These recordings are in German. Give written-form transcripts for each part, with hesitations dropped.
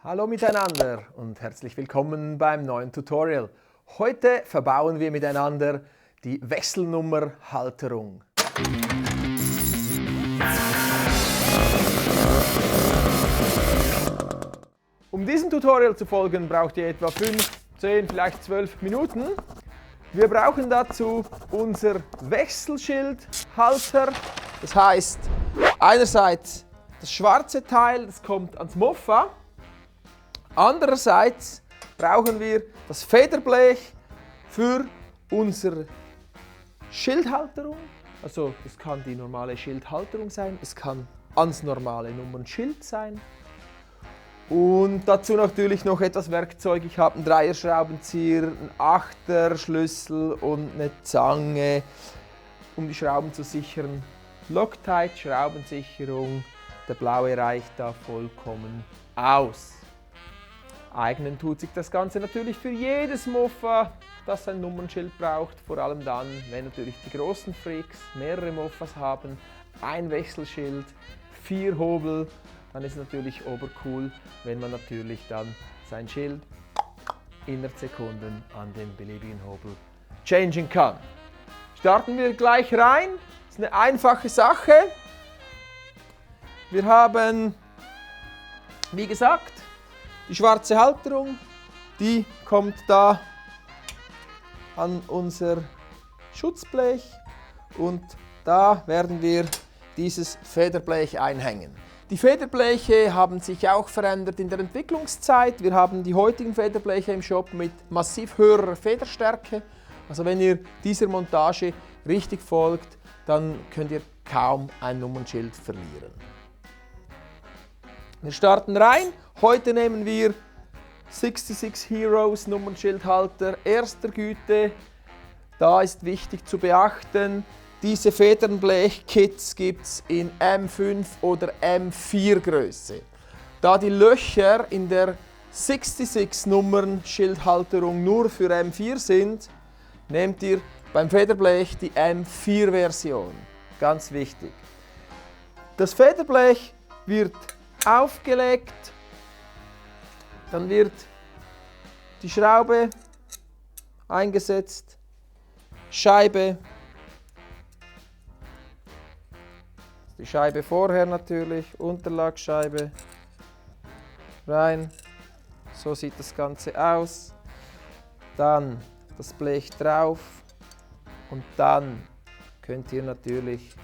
Hallo miteinander und herzlich willkommen beim neuen Tutorial. Heute verbauen wir miteinander die Wechselnummerhalterung. Um diesem Tutorial zu folgen, braucht ihr etwa 5, 10, vielleicht 12 Minuten. Wir brauchen dazu unser Wechselschildhalter. Das heißt, einerseits das schwarze Teil, das kommt ans Moffa. Andererseits brauchen wir das Federblech für unsere Schildhalterung. Also es kann die normale Schildhalterung sein, es kann ans normale Nummernschild sein. Und dazu natürlich noch etwas Werkzeug. Ich habe einen Dreierschraubenzieher, einen Achterschlüssel und eine Zange, um die Schrauben zu sichern. Loctite, Schraubensicherung, der blaue reicht da vollkommen aus. Eignen tut sich das Ganze natürlich für jedes Moffa, das ein Nummernschild braucht, vor allem dann, wenn natürlich die großen Freaks mehrere Moffas haben, ein Wechselschild, 4 Hobel, dann ist es natürlich obercool, wenn man natürlich dann sein Schild innerhalb Sekunden an den beliebigen Hobel changen kann. Starten wir gleich rein, das ist eine einfache Sache. Wir haben, wie gesagt, die schwarze Halterung, die kommt da an unser Schutzblech und da werden wir dieses Federblech einhängen. Die Federbleche haben sich auch verändert in der Entwicklungszeit. Wir haben die heutigen Federbleche im Shop mit massiv höherer Federstärke. Also wenn ihr dieser Montage richtig folgt, dann könnt ihr kaum ein Nummernschild verlieren. Wir starten rein. Heute nehmen wir 66 Heroes Nummernschildhalter erster Güte. Da ist wichtig zu beachten, diese Federnblech-Kits gibt es in M5 oder M4 Größe. Da die Löcher in der 66 Nummernschildhalterung nur für M4 sind, nehmt ihr beim Federblech die M4 Version. Ganz wichtig. Das Federblech wird aufgelegt, dann wird die Schraube eingesetzt, Scheibe, die Scheibe vorher natürlich, Unterlagsscheibe, rein, so sieht das Ganze aus, dann das Blech drauf und dann könnt ihr natürlich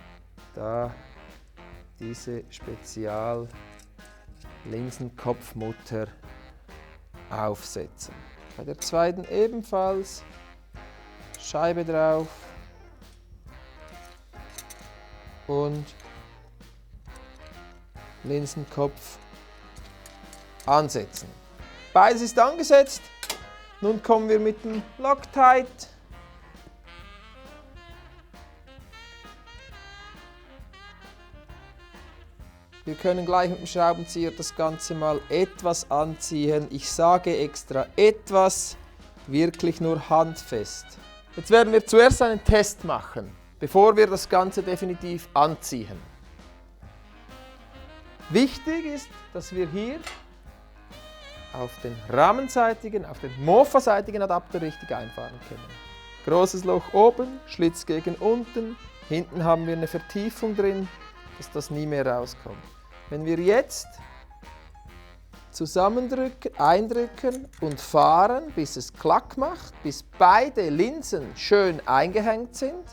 da diese Spezial Linsenkopfmutter aufsetzen. Bei der zweiten ebenfalls Scheibe drauf und Linsenkopf ansetzen. Beides ist angesetzt. Nun kommen wir mit dem Loctite. Wir können gleich mit dem Schraubenzieher das Ganze mal etwas anziehen. Ich sage extra etwas, wirklich nur handfest. Jetzt werden wir zuerst einen Test machen, bevor wir das Ganze definitiv anziehen. Wichtig ist, dass wir hier auf den rahmenseitigen, auf den Moffa-seitigen Adapter richtig einfahren können. Großes Loch oben, Schlitz gegen unten, hinten haben wir eine Vertiefung drin, dass das nie mehr rauskommt. Wenn wir jetzt zusammendrücken, eindrücken und fahren, bis es klack macht, bis beide Linsen schön eingehängt sind,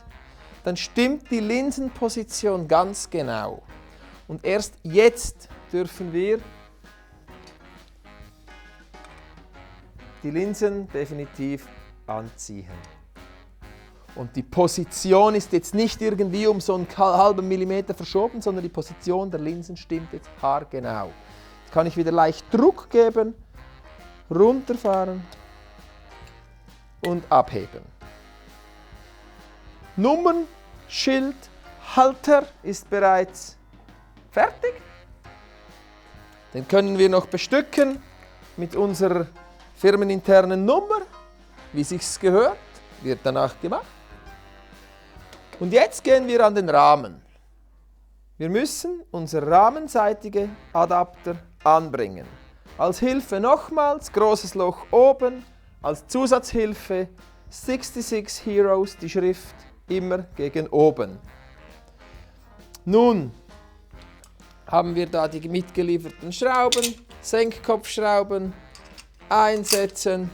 dann stimmt die Linsenposition ganz genau. Und erst jetzt dürfen wir die Linsen definitiv anziehen. Und die Position ist jetzt nicht irgendwie um so einen halben Millimeter verschoben, sondern die Position der Linsen stimmt jetzt haargenau. Jetzt kann ich wieder leicht Druck geben, runterfahren und abheben. Nummernschildhalter ist bereits fertig. Den können wir noch bestücken mit unserer firmeninternen Nummer, wie sich's gehört, wird danach gemacht. Und jetzt gehen wir an den Rahmen. Wir müssen unseren rahmenseitigen Adapter anbringen. Als Hilfe nochmals, großes Loch oben, als Zusatzhilfe 66 Heroes, die Schrift immer gegen oben. Nun haben wir da die mitgelieferten Schrauben, Senkkopfschrauben, einsetzen,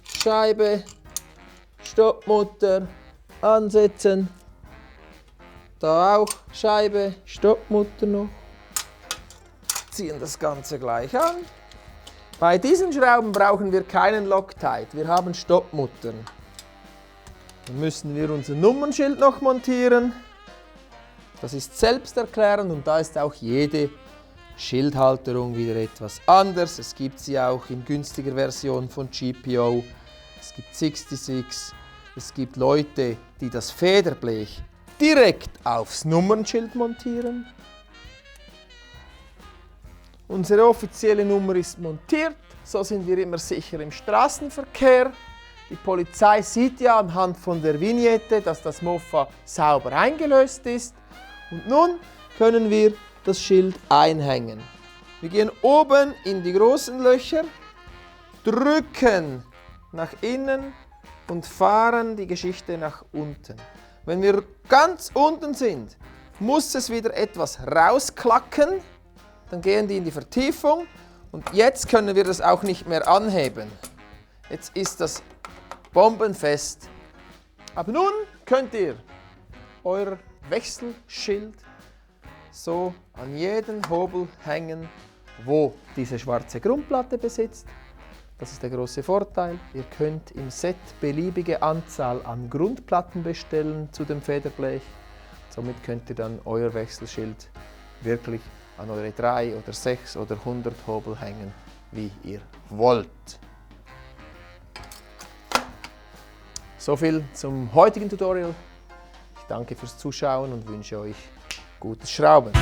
Scheibe, Stoppmutter, ansetzen, da auch Scheibe, Stoppmutter noch, ziehen das Ganze gleich an. Bei diesen Schrauben brauchen wir keinen Loctite, wir haben Stoppmuttern. Dann müssen wir unser Nummernschild noch montieren. Das ist selbsterklärend und da ist auch jede Schildhalterung wieder etwas anders. Es gibt sie auch in günstiger Version von GPO. Es gibt 66. Es gibt Leute, die das Federblech direkt aufs Nummernschild montieren. Unsere offizielle Nummer ist montiert, so sind wir immer sicher im Straßenverkehr. Die Polizei sieht ja anhand von der Vignette, dass das Mofa sauber eingelöst ist. Und nun können wir das Schild einhängen. Wir gehen oben in die großen Löcher, drücken nach innen und fahren die Geschichte nach unten. Wenn wir ganz unten sind, muss es wieder etwas rausklacken. Dann gehen die in die Vertiefung und jetzt können wir das auch nicht mehr anheben. Jetzt ist das bombenfest. Aber nun könnt ihr euer Wechselschild so an jeden Hobel hängen, wo diese schwarze Grundplatte besitzt. Das ist der große Vorteil. Ihr könnt im Set beliebige Anzahl an Grundplatten bestellen zu dem Federblech. Somit könnt ihr dann euer Wechselschild wirklich an eure 3 oder 6 oder 100 Hobel hängen, wie ihr wollt. So viel zum heutigen Tutorial. Ich danke fürs Zuschauen und wünsche euch gutes Schrauben.